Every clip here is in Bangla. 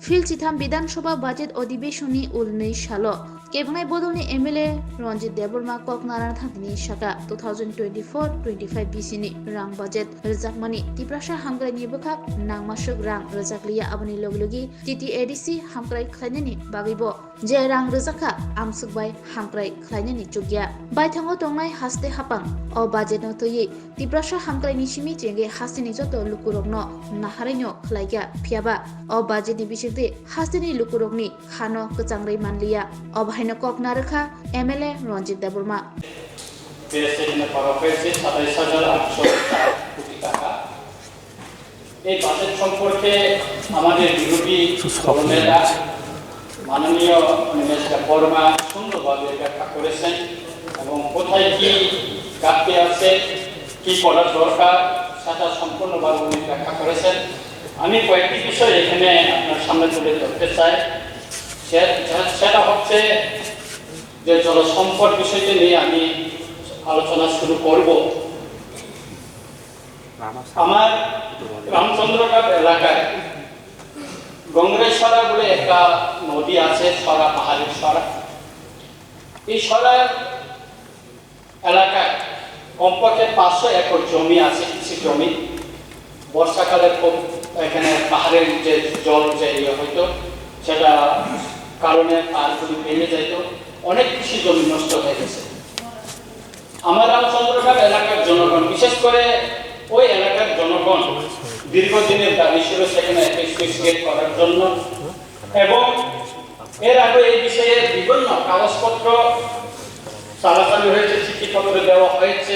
ফিল চিথাম বিধানসভা বাজেট অধিবেশনী উলनै সালো কেবনাই বদলनि एमएलए रंजित देबरमा ककनारा थांनि शाखा 2024-25 बिसिनि रां बाजेट रजाकमानि तिप्रासा हामग्रायनि बखा नांमासुक रां रजाकलिया आबनि लगलगी टीटीएडीसी हामग्राय खलायनायनि बागैबो जे रां रजाका आमसुकबाय हामग्राय खलायनायनि जुगिया बायथाङाव दंनाय हास्ते हापां अ बाजेट नतयै तिप्रासा हामग्रायनि सिमि जेंगे हास्तेनि जत लुकुरकनो नाहारायनो खलायगा फियाबा अ बाजेटनि बिसिंते हास्तेनि लुकुरकनि खानो कचांग्रै मानलिया অবাহিন ককনারখা এমএলএ রঞ্জিত দেববর্মা এই বাজেট সম্পর্কে আমাদের বিরোধী দলনেতা মাননীয় মিনিস্টার বর্মা সুন্দরভাবে ব্যাখ্যা করেছেন এবং কোথায় কি ঘাটতি আছে কি করার দরকার সেটা সম্পূর্ণভাবে উনি ব্যাখ্যা করেছেন। আমি কয়েকটি বিষয় এখানে আপনার সামনে তুলে ধরতে চাই। সেটা হচ্ছে যে জলসম্পদ বিষয়টি নিয়ে আমি আলোচনা শুরু করব। আমার রামচন্দ্রঘাট এলাকায় গঙ্গরেশ্বরা বলে একটা নদী আছে, সরা, পাহাড়ের সরা। এই সরার এলাকায় কমপক্ষে 500 একর জমি আছে, কৃষি জমি। বর্ষাকালে এখানে পাহাড়ের যে জল যে হইতো সেটা কারণে পাহাড়গুলি ভেঙে যাইত, অনেক কৃষি জমি নষ্ট হয়ে গেছে। আমার রামচন্দ্রঘাট এলাকার জনগণ, বিশেষ করে ওই এলাকার জনগণ দীর্ঘদিনের দাবি ছিল সেখানে সুইচ গেট করার জন্য এবং এর আগে এই বিষয়ে বিভিন্ন কাগজপত্র চালাচালি হয়েছে, চিঠিপত্র দেওয়া হয়েছে।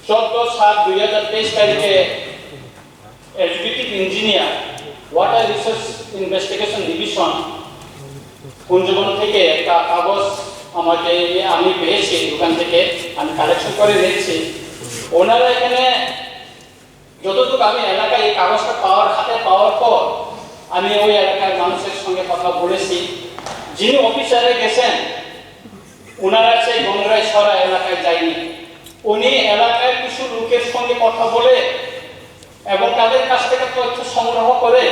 14/7/2023 তারিখে executive engineer water resource investigation division Kunjaban থেকে একটা কাগজ আমি পেয়েছি, দোকান থেকে আমি কালেকশন করে নিয়েছি। ওনারা এখানে যতটুকু আমি এলাকায় এই কাগজটা হাতে পাওয়ার পর আমি ওই এলাকার মানুষের সঙ্গে কথা বলেছি। যিনি অফিসারে গেছেন ওনারা সেই গঙ্গরাই সরা এলাকায় যায়নি। উনি এলাকায় কিছু লোকের সঙ্গে কথা বলে এবং তাদের কাছ থেকে তথ্য সংগ্রহ করে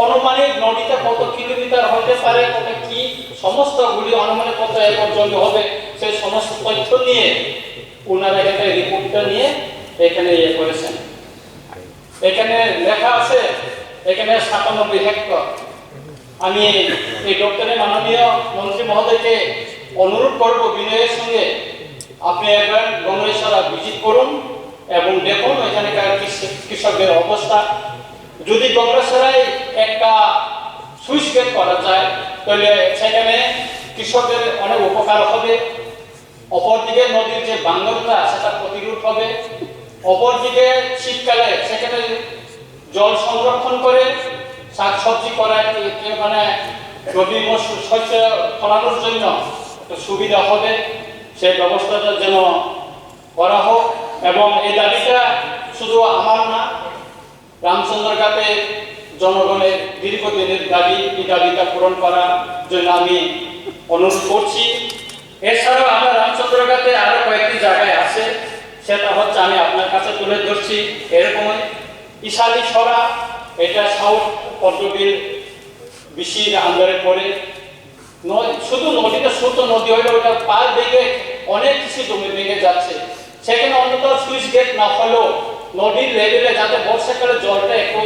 অনুমানিক নদীতে কত কিলোমিটার হতে পারে, কত কি সমস্তগুলি অনুমানিক কত একর জমি হবে সেই সমস্ত তথ্য নিয়ে ওনারা এখানে রিপোর্টটা নিয়ে এখানে করেছেন। এখানে লেখা আছে এখানে 97 হেক্টর। আমি এই ডক্টরের মাননীয় মন্ত্রী মহোদয়কে অনুরোধ করব বিনয়ের সঙ্গে আপনি একবার গঙ্গরেশ্বরা ভিজিট করুন এবং দেখুন এখানকার কৃষকদের অবস্থা। যদি গঙ্গরেশ্বরায় একটা সুইচ গেট করা যায় তাহলে সেখানে কৃষকদের অনেক উপকার হবে। অপরদিকে নদীর যে বাঙ্গনটা সেটা প্রতিরোধ হবে। অপরদিকে শীতকালে সেখানে জল সংরক্ষণ করে শাকসবজি করার মানে রবি শস্য ফলানোর জন্য সুবিধা হবে, সেই ব্যবস্থাটা যেন করা হোক। এবং এই দাবিটা শুধু আমার না, রামচন্দ্রঘাটে জনগণের দীর্ঘদিনের দাবি, এই দাবিটা পূরণ করার জন্য আমি অনুরোধ করছি। এছাড়াও আমার রামচন্দ্রঘাটে আরো কয়েকটি জায়গায় আছে, সেটা হচ্ছে আমি আপনার কাছে তুলে ধরছি। এরকমই ইশালি সরা, এটা সাউথ পদ্মবিল বিশির আন্ডারে পড়ে। শুধু নদীটা ছোট নদী হইলে ওটা পার বেগে অনেক কিছু জমি ভেঙে যাচ্ছে। সেখানে অন্তত সুইচ গেট না হলেও নদীর লেভেলে যাতে বর্ষাকালে জলটা একটু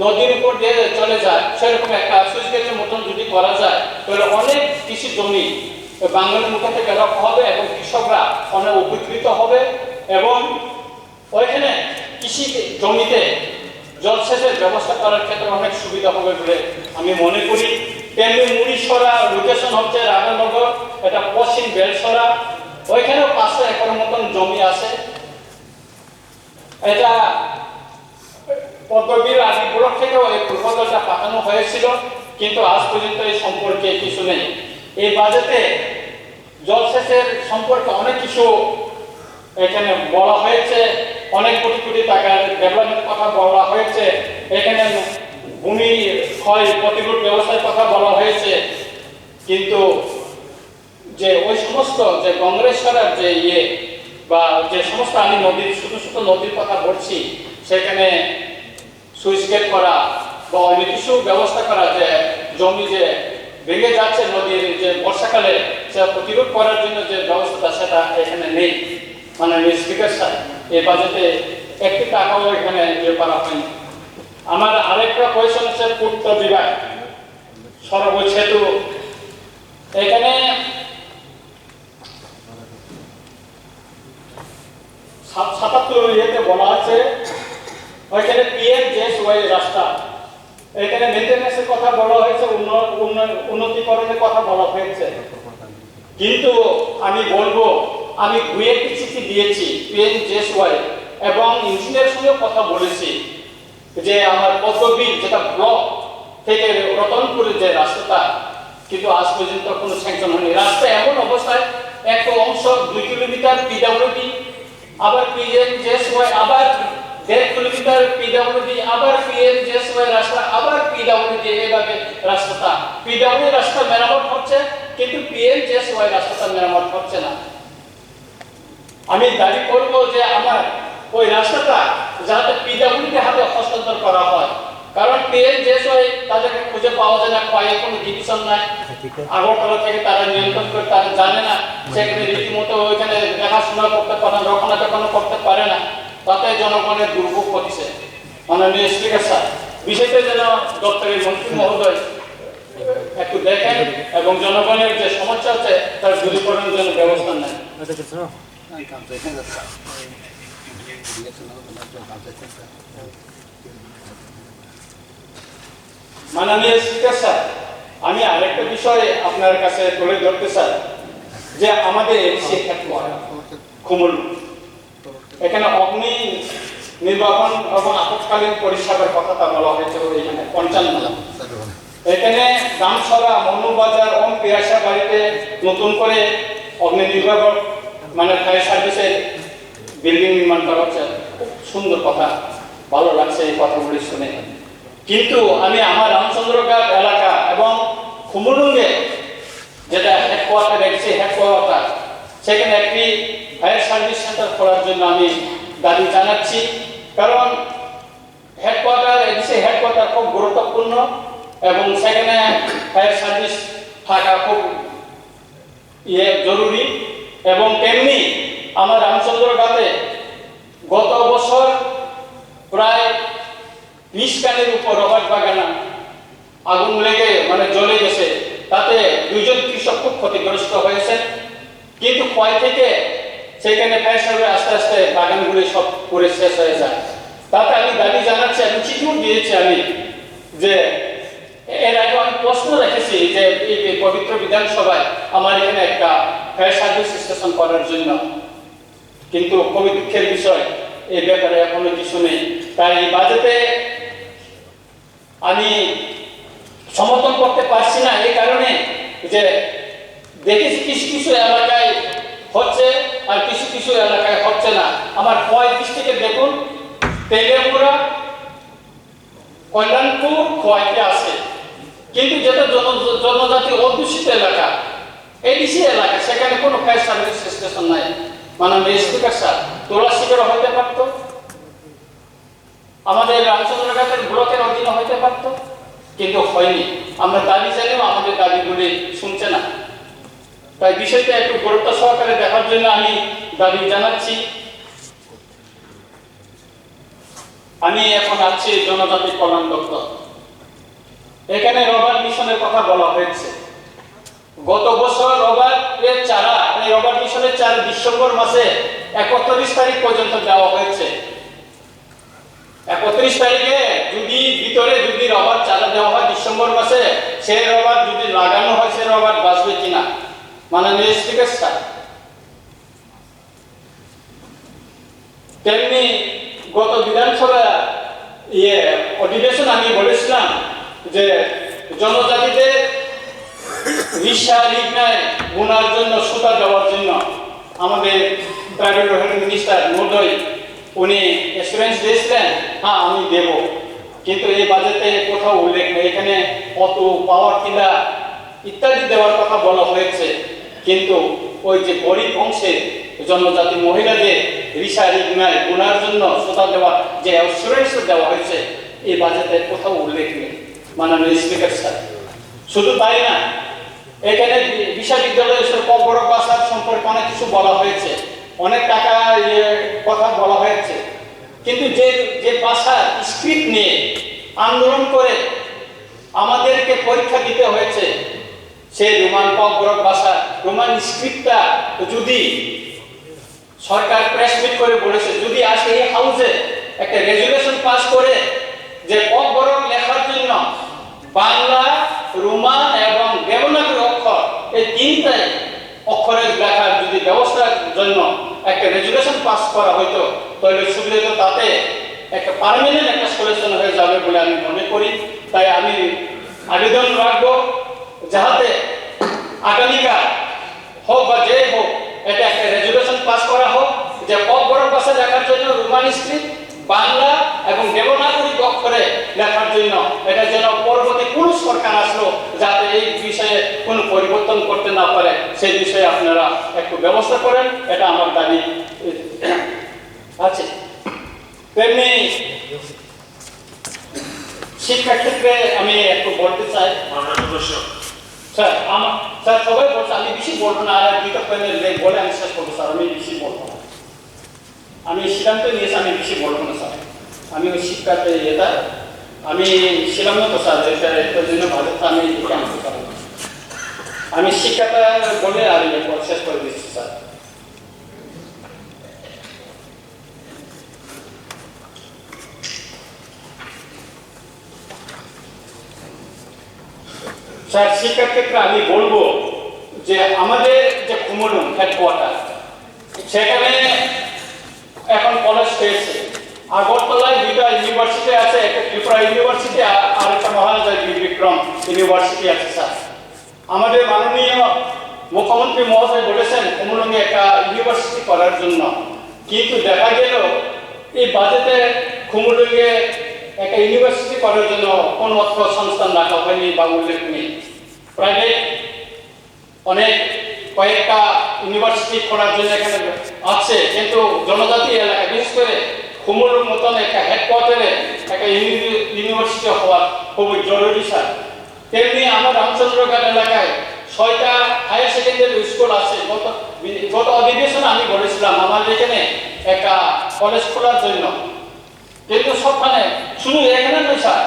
নদীর উপর দিয়ে চলে যায় সেরকম একটা সুইচ গেটের মতন যদি করা যায় তাহলে অনেক কৃষি জমি বাঙালির মুখ থেকে রক্ষা হবে এবং কৃষকরা অনেক উপকৃত হবে এবং ওইখানে কৃষি জমিতে জলসেচের ব্যবস্থা করার ক্ষেত্রে অনেক সুবিধা হবে বলে আমি মনে করি। তেমনি মুড়িসরা লোকেশন হচ্ছে রাধানগর, এটা পশ্চিম বেলসরা, ওইখানেও 500 একর মতন জমি আছে। এটা পদ্মবীর আদি ব্লক থেকেও এই প্রপোজালটা পাঠানো হয়েছিল, কিন্তু আজ পর্যন্ত এই সম্পর্কে কিছু নেই। এই বাজেটে জলসেচের সম্পর্কে অনেক কিছু এখানে বলা হয়েছে, অনেক কোটি কোটি টাকার ডেভেলপমেন্ট কথা বলা হয়েছে, এখানে ভূমি ক্ষয় প্রতিরোধ ব্যবস্থার কথা বলা হয়েছে, কিন্তু যে ওই সমস্ত যে গঙ্গরেশ্বরের যে বা যে সমস্ত আমি নদীর ছোট ছোট নদীর কথা বলছি সেখানে সুইচ গেট করা বা অন্য কিছু ব্যবস্থা করা, যে জমি যে ভেঙে যাচ্ছে নদীর যে বর্ষাকালে সেটা প্রতিরোধ করার জন্য যে ব্যবস্থাটা সেটা এখানে নেই। মাননীয় স্পিকার স্যার, এই বাজেটে একটি টাকাও এখানে ইয়ে করা হয়নি। আমার আরেকটা কোয়েশন হচ্ছে পূর্ত বিভাগ সড়ক সেতু, এখানে 77 ইয়েতে বলা আছে ওইখানে PMJSY রাস্তা, এখানে মেইনটেনেন্সের কথা বলা হয়েছে, উন্নতিকরণের কথা বলা হয়েছে। কিন্তু আমি বলবো, আমি দুয়েকটি চিঠি দিয়েছি PMJSY এবং ইঞ্জিনিয়ারের সঙ্গে কথা বলেছি যে আমার পদ্মবিল যেটা ব্লক থেকে রতনপুরের যে রাস্তাটা, কিন্তু আজ পর্যন্ত কোনো স্যাংশন হয়নি। রাস্তা এমন অবস্থায় একটা অংশ 2 কিলোমিটার PWD, আবার PMJSY, আবার 1.5 কিলোমিটার PWD, আবার PMJSY রাস্তা, আবার PWD, এইভাবে রাস্তাটা PWD রাস্তা মেরামত হচ্ছে, কিন্তু PMJSY রাস্তাটা মেরামত হচ্ছে না। আমি দাবি করব যে আমার ওই রাস্তাটা যাতে PWD হাতে হস্তান্তর করা হয়, কারণ PMJSY তাদেরকে খুঁজে পাওয়া যায় না, পায়ে কোনো ডিভিশন নাই, আগরতলা থেকে তারা নিয়ন্ত্রণ করে, তারা জানে না, সেখানে রীতিমতো ওইখানে দেখাশোনা করতে পারে না, রক্ষণাবেক্ষণ করতে পারে না, তাতে জনগণের দুর্ভোগ ঘটছে। মাননীয় স্পিকার স্যার, বিষয়টা যেন দপ্তরের মন্ত্রী মহোদয় একটু দেখেন এবং জনগণের যে সমস্যা হচ্ছে তার দূরীকরণের জন্য ব্যবস্থা নেন। মাননীয় স্পিকার স্যার, আমি আরেকটা বিষয় আপনার কাছে তুলে ধরতে চাই যে আমাদের এসি হেডকোয়ার্টার খুমুল, এখানে অগ্নি নির্বাপন এবং আপৎকালীন পরিষেবার কথাটা বলা হয়েছে। এখানে 55, এখানে গামছড়া, মনুবাজার, ওম পিয়াসা বাড়িতে নতুন করে অগ্নি নির্বাপক মানে ফায়ার সার্ভিসের বিল্ডিং নির্মাণ করা হচ্ছে। খুব সুন্দর কথা, ভালো লাগছে এই কথাগুলি শুনে। কিন্তু আমি আমার রামচন্দ্রঘাট এলাকা এবং খুমুলুঙ্গে যেটা হেডকোয়ার্টার, এসি হেডকোয়ার্টার, সেখানে একটি ফায়ার সার্ভিস সেন্টার খোলার জন্য আমি দাবি জানাচ্ছি। কারণ হেডকোয়ার্টার, এসি হেডকোয়ার্টার খুব গুরুত্বপূর্ণ এবং সেখানে ফায়ার সার্ভিস থাকা খুব জরুরি। এবং তেমনি আমার রামচন্দ্রঘাটে গত বছর প্রায় 20 কানের উপর রবার্ট বাগানে আগুন লেগে মানে জ্বলে গেছে, তাতে 2 জন কৃষক খুব ক্ষতিগ্রস্ত হয়েছে। কিন্তু ক্ষয় থেকে সেখানে ফায়ার সার্ভিস আস্তে আস্তে বাগানগুলি সব পুরে শেষ হয়ে যায়। তাতে আমি দাবি জানাচ্ছি, আমি চিঠিও দিয়েছি আমি, যে এর আগে আমি প্রশ্ন রেখেছি যে এই পবিত্র বিধানসভায় আমার এখানে একটা ফায়ার সার্ভিস স্টেশন করার জন্য, কিন্তু খুবই দুঃখের বিষয় এই ব্যাপারে এখনো কিছু নেই। তাই এই বাজেটে আমি সমর্থন করতে পারছি না, এই কারণে যে দেখেছি কিছু কিছু এলাকায় হচ্ছে আর কিছু কিছু এলাকায় হচ্ছে না। আমার ক্ষয় দৃষ্টিকে দেখুন, তেলেপুরা, কল্যাণপুর, ক্ষয়তে আছে, কিন্তু যেটা জনজাতি অধ্যুষিত এলাকা, এডিসি এলাকা, সেখানে কোনো ফায়ার সার্ভিস স্টেশন নাই। মাননীয় স্পিকার স্যার, তোলাশিকার হইতে পারত, আমাদের রামচন্দ্রঘাটের ব্লকের অধীনে হইতে পারত, কিন্তু হয়নি। আমরা দাবি জানিও আমাদের দাবিগুলি শুনছে না। তাই বিষয়টা একটু গুরুত্ব সহকারে দেখার জন্য আমি দাবি জানাচ্ছি। আমি এখন আছি জনজাতি কল্যাণ দপ্তর। এখানে রবার মিশনের কথা বলা হয়েছে। গত বছর রবারের চারা, এই রবার মিশনের চারা ডিসেম্বর মাসে 31 তারিখ পর্যন্ত দেওয়া হয়েছে। 31 তারিখে যদি ভিতরে যদি রবার চারা দেওয়া হয় ডিসেম্বর মাসে, সেই রবার যদি লাগানো হয় সেই রবার বাঁচবে কিনা? মাননীয় স্পিকার স্যার, তেমনি গত বিধানসভা অধিবেশন আমি বলেছিলাম যে জনজাতিদের রিক্সা রিগনায় বোনার জন্য সুতা দেওয়ার জন্য আমাদের প্রাইভেট মিনিস্টার মহোদয় উনি এক্সপিরিয়েন্স দিয়েছিলেন, হ্যাঁ আমি দেব, কিন্তু এই বাজেটে কোথাও উল্লেখ নেই। এখানে কত পাওয়ার টিলার ইত্যাদি দেওয়ার কথা বলা হয়েছে, কিন্তু ওই যে গরিব অংশের জনজাতি মহিলাদের রিক্সা রিগনায় বোনার জন্য সুতা দেওয়ার যে এক্সপিরিয়েন্স দেওয়া হয়েছে এই বাজেটে কোথাও উল্লেখ নেই মাননীয় স্পিকার স্যার। শুধু তাই না, এখানে বিশ্ববিদ্যালয়ের কবরক ভাষার সম্পর্কে অনেক কিছু বলা হয়েছে, অনেক টাকা কথা বলা হয়েছে, কিন্তু যে ভাষার স্ক্রিপ্ট নিয়ে আন্দোলন করে আমাদেরকে পরীক্ষা দিতে হয়েছে, সেই রোমান কবরক ভাষা রোমান স্ক্রিপ্টটা যদি সরকার প্রেস মিট করে বলেছে, যদি আজকে এই হাউসে একটা রেজুলেশন পাস করে যে কবরক লেখার জন্য বাংলা, রোমান এবং দেবনাগরী অক্ষর এই তিনটাই অক্ষরের লেখার যদি ব্যবস্থার জন্য একটা রেজুলেশন পাস করা হতো, তাহলে সুবিধা হতো, তাতে একটা পার্মানেন্ট একটা সলিউশন হয়ে যাবে বলে আমি মনে করি। তাই আমি আবেদন রাখবো যাহাতে আগামীকাল হোক বা যে হোক এটা একটা রেজুলেশন পাস করা হোক যে কবরক ভাষা লেখার জন্য রোমান স্ক্রিপ্ট, বাংলা এবং দেবনাগরী অক্ষরে লেখার জন্য এটা যেন পরবর্তী কোন সরকার আসলো যাতে এই বিষয়ে কোনো পরিবর্তন করতে না পারে, সেই বিষয়ে আপনারা একটু ব্যবস্থা করেন, এটা আমার দাবি আছে। তেমনি শিক্ষা ক্ষেত্রে আমি একটু বলতে চাই, স্যার স্যার সবাই বলছে আমি বেশি বলবো না, আর দুইটা প্যানেল বলে আমি শেষ করবো স্যার, আমি বেশি বলবো না, আমি সিদ্ধান্ত নিয়েছি আমি বেশি বলবো না স্যার। আমি ওই শিক্ষাতে এটা আমি ছিলাম না তো স্যার, এটার জন্য ভালো আমি আনতে পারবো না, আমি শিক্ষাটা বলে আর শেষ করে দিচ্ছি স্যার। স্যার শিক্ষার ক্ষেত্রে আমি বলবো যে আমাদের যে কুমলুং হেডকোয়ার্টার সেখানে এখন কলেজ হয়েছে, আগরতলায় দুইটা ইউনিভার্সিটি আছে, একটা ত্রিপুরা ইউনিভার্সিটি আর একটা মহারাজা বিক্রম ইউনিভার্সিটি আছে স্যার। আমাদের মাননীয় মুখ্যমন্ত্রী মহোদয় বলেছেন কুমলুঙে একটা ইউনিভার্সিটি করার জন্য, কিন্তু দেখা গেল এই বাজেটে কুমলুঙে একটা ইউনিভার্সিটি করার জন্য কোন অর্থ সংস্থান রাখা হয়নি বা উল্লেখ নেই। প্রাইভেট অনেক কয়েকটা ইউনিভার্সিটি করার জন্য এখানে আছে, কিন্তু জনজাতি এলাকা বিশেষ করে কুমলুঙ মতন একটা হেডকোয়ার্টারে একটা ইউনিভার্সিটি হওয়া খুবই জরুরি স্যার। তেমনি আমার রামচন্দ্রগড় এলাকায় 6টা হায়ার সেকেন্ডারি স্কুল আছে। গত অধিবেশনে আমি বলেছিলাম আমার এখানে একটা কলেজ খোলার জন্য, কিন্তু সবখানে শুধু এখানে নয় স্যার,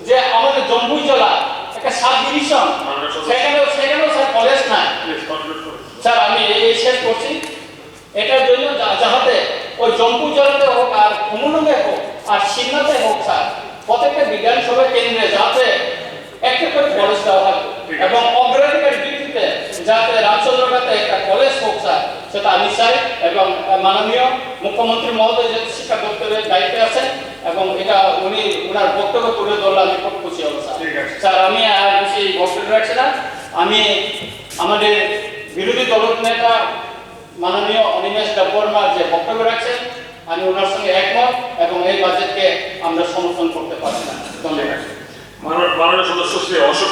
যে আমাদের জম্মু জেলা একটা সাব ডিভিশন সেখানেও স্যার কলেজ নাই স্যার। আমি এই শেষ করছি, এটার জন্য যাহাতে ওই জম্মু জেলাতে হোক আর কুমলুঙে হোক আর সিমনাতে হোক স্যার, প্রত্যেকটা বিধানসভা কেন্দ্রে যাতে একটা করে কলেজ দেওয়া হয় এবং অগ্রাধিকার ভিত্তিতে যাতে রামচন্দ্রগড়ে একটা কলেজ হোক স্যার, সেটা আমি চাই। এবং মাননীয় মুখ্যমন্ত্রী মহোদয় যে শিক্ষা দপ্তরের দায়িত্বে আছেন এবং এটা উনি ওনার বক্তব্য তুলে ধরলে আমি খুব খুশি হব স্যার। স্যার আমি আর বেশি বক্তব্য রাখছি না, আমি আমাদের বিরোধী দল নেতা মাননীয় অনিমেষ দেববর্মা যে বক্তব্য রাখছেন আমি ওনার সঙ্গে একমত এবং এই বাজেটকে আমরা সমর্থন করতে পারি না। ধন্যবাদ। মাননীয় সদস্য শ্রী অশোক